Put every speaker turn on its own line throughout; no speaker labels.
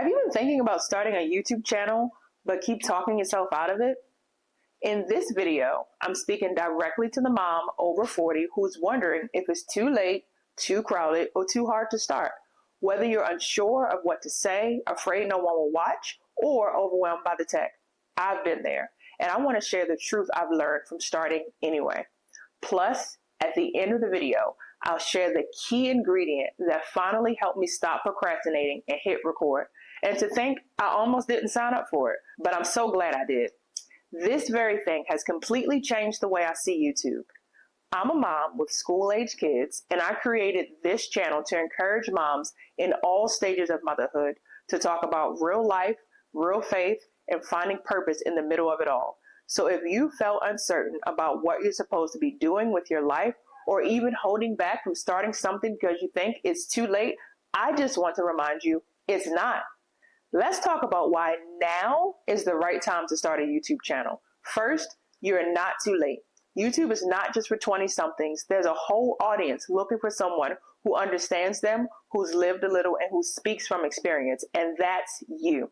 Have you been thinking about starting a YouTube channel, but keep talking yourself out of it? In this video, I'm speaking directly to the mom over 40 who's wondering if it's too late, too crowded, or too hard to start. Whether you're unsure of what to say, afraid no one will watch, or overwhelmed by the tech. I've been there, and I want to share the truth I've learned from starting anyway. Plus, at the end of the video, I'll share the key ingredient that finally helped me stop procrastinating and hit record. And to think I almost didn't sign up for it, but I'm so glad I did. This very thing has completely changed the way I see YouTube. I'm a mom with school-age kids, and I created this channel to encourage moms in all stages of motherhood to talk about real life, real faith, and finding purpose in the middle of it all. So if you felt uncertain about what you're supposed to be doing with your life, or even holding back from starting something because you think it's too late, I just want to remind you, it's not. Let's talk about why now is the right time to start a YouTube channel. First, you're not too late. YouTube is not just for 20-somethings. There's a whole audience looking for someone who understands them, who's lived a little, and who speaks from experience, and that's you.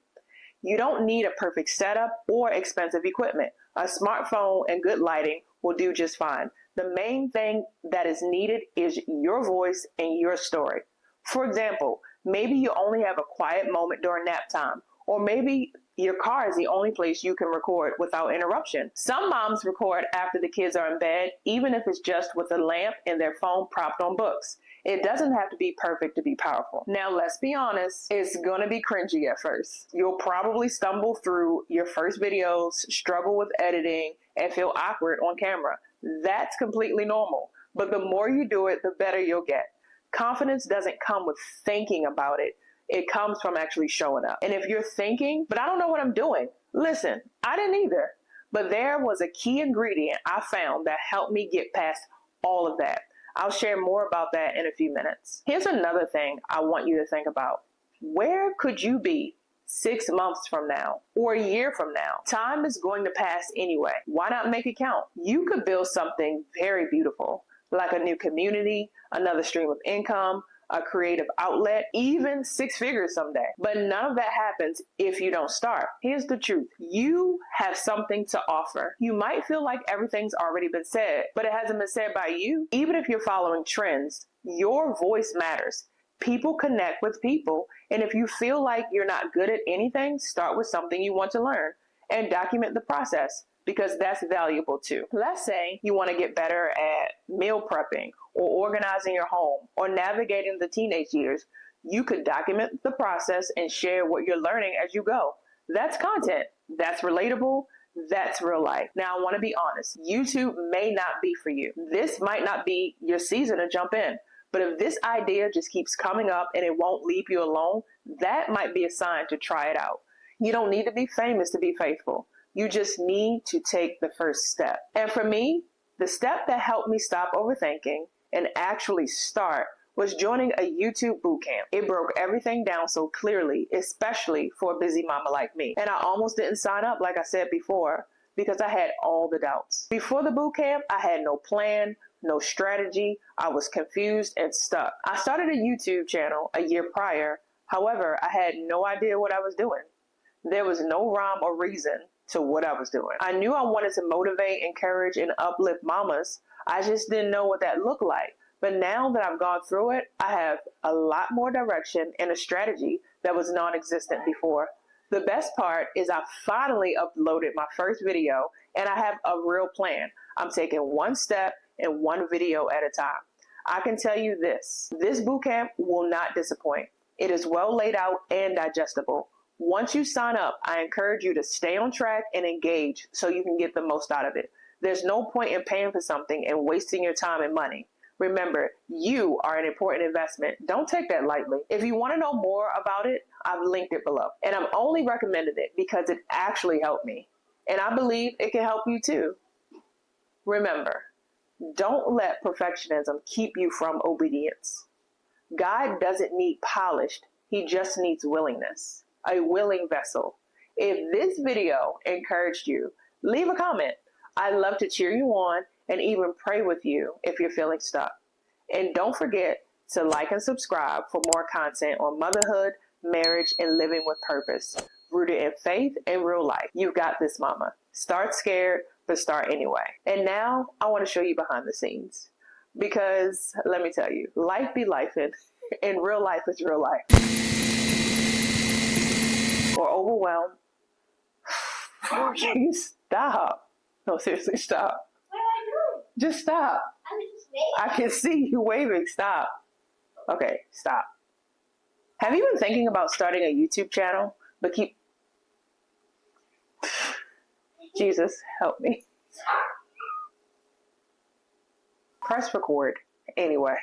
You don't need a perfect setup or expensive equipment. A smartphone and good lighting will do just fine. The main thing that is needed is your voice and your story. For example, maybe you only have a quiet moment during nap time, or maybe your car is the only place you can record without interruption. Some moms record after the kids are in bed, even if it's just with a lamp and their phone propped on books. It doesn't have to be perfect to be powerful. Now, let's be honest, it's gonna be cringy at first. You'll probably stumble through your first videos, struggle with editing, and feel awkward on camera. That's completely normal. But the more you do it, the better you'll get. Confidence doesn't come with thinking about it. It comes from actually showing up. And if you're thinking, but I don't know what I'm doing, listen, I didn't either. But there was a key ingredient I found that helped me get past all of that. I'll share more about that in a few minutes. Here's another thing I want you to think about. Where could you be 6 months from now or a year from now? Time is going to pass anyway. Why not make it count? You could build something very beautiful, like a new community, another stream of income, a creative outlet, even 6 figures someday. But none of that happens if you don't start. Here's the truth. You have something to offer. You might feel like everything's already been said, but it hasn't been said by you. Even if you're following trends, your voice matters. People connect with people, and if you feel like you're not good at anything, start with something you want to learn and document the process, because that's valuable too. Let's say you want to get better at meal prepping or organizing your home or navigating the teenage years. You could document the process and share what you're learning as you go. That's content. That's relatable. That's real life. Now, I want to be honest. YouTube may not be for you. This might not be your season to jump in. But if this idea just keeps coming up and it won't leave you alone, that might be a sign to try it out. You don't need to be famous to be faithful. You just need to take the first step. And for me, the step that helped me stop overthinking and actually start was joining a YouTube bootcamp. It broke everything down so clearly, especially for a busy mama like me. And I almost didn't sign up, like I said before, because I had all the doubts. Before the bootcamp, I had no plan, no strategy. I was confused and stuck. I started a YouTube channel a year prior. However, I had no idea what I was doing. There was no rhyme or reason to what I was doing. I knew I wanted to motivate, encourage, and uplift mamas. I just didn't know what that looked like. But now that I've gone through it, I have a lot more direction and a strategy that was non-existent before. The best part is I finally uploaded my first video, and I have a real plan. I'm taking one step and one video at a time. I can tell you this bootcamp will not disappoint. It is well laid out and digestible. Once you sign up, I encourage you to stay on track and engage so you can get the most out of it. There's no point in paying for something and wasting your time and money. Remember, you are an important investment. Don't take that lightly. If you want to know more about it, I've linked it below. And I'm only recommending it because it actually helped me. And I believe it can help you too. Remember, don't let perfectionism keep you from obedience. God doesn't need polished. He just needs willingness. A willing vessel. If this video encouraged you, leave a comment. I'd love to cheer you on and even pray with you if you're feeling stuck. And don't forget to like and subscribe for more content on motherhood, marriage, and living with purpose, rooted in faith and real life. You got this, mama. Start scared, but start anyway. And now I want to show you behind the scenes. Because let me tell you, life be lifing, and real life is real life. Or overwhelmed. Can you stop? No, seriously, stop.
What am I doing?
Just stop.
I'm just waving.
I can see you waving. Stop. Okay, stop. Have you been thinking about starting a YouTube channel, but keep... Jesus, help me. Press record. Anyway.